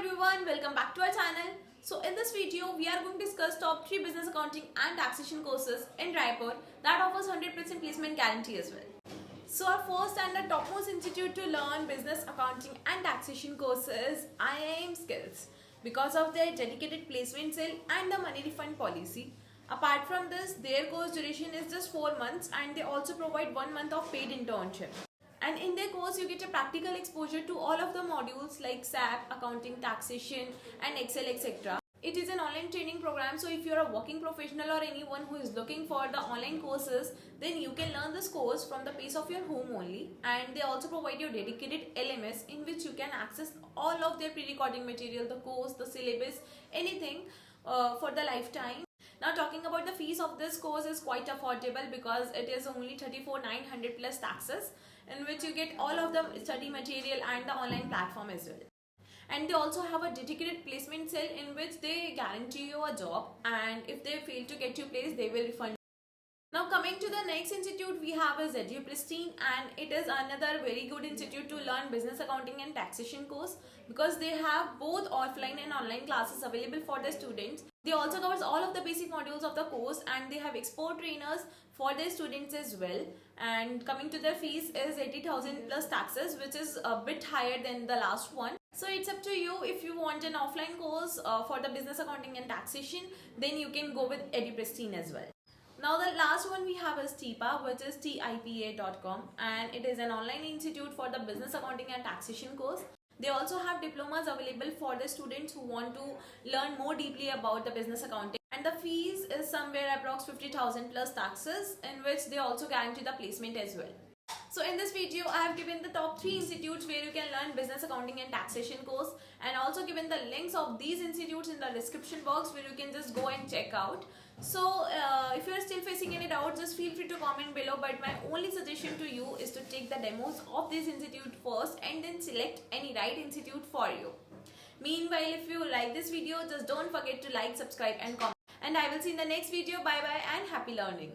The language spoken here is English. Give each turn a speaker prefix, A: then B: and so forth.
A: everyone, welcome back to our channel. So in this video, we are going to discuss top 3 business accounting and taxation courses in Raipur that offers 100% placement guarantee as well. So our first and the topmost institute to learn business accounting and taxation courses, IIM Skills, because of their dedicated placement cell and the money refund policy. Apart from this, their course duration is just 4 months and they also provide 1 month of paid internship. And in their course, you get a practical exposure to all of the modules like SAP, accounting, taxation, and Excel, etc. It is an online training program, so if you're a working professional or anyone who is looking for the online courses, then you can learn this course from the pace of your home only. And they also provide you dedicated LMS in which you can access all of their pre-recording material, the course, the syllabus, anything for the lifetime. Now talking about the fees of this course is quite affordable because it is only 34,900 plus taxes, in which you get all of the study material and the online platform as well. And they also have a dedicated placement cell in which they guarantee you a job, and if they fail to get you placed, they will refund. Now coming to the next institute we have is EduPristine, and it is another very good institute to learn business accounting and taxation course because they have both offline and online classes available for the students. They also covers all of the basic modules of the course, and they have expert trainers for their students as well. And coming to their fees is 80,000 plus taxes, which is a bit higher than the last one. So it's up to you. If you want an offline course for the business accounting and taxation, then you can go with EduPristine as well. Now the last one we have is TIPA, which is tipa.com, and it is an online institute for the business accounting and taxation course. They also have diplomas available for the students who want to learn more deeply about the business accounting. And the fees is somewhere approx 50,000 plus taxes, in which they also guarantee the placement as well. So in this video, I have given the top 3 institutes where you can learn business accounting and taxation course, and also given the links of these institutes in the description box where you can just go and check out. So if you are still facing any doubts, just feel free to comment below, but my only suggestion to you is to take the demos of this institute first and then select any right institute for you. Meanwhile, if you like this video, just don't forget to like, subscribe and comment. And I will see you in the next video. Bye bye and happy learning.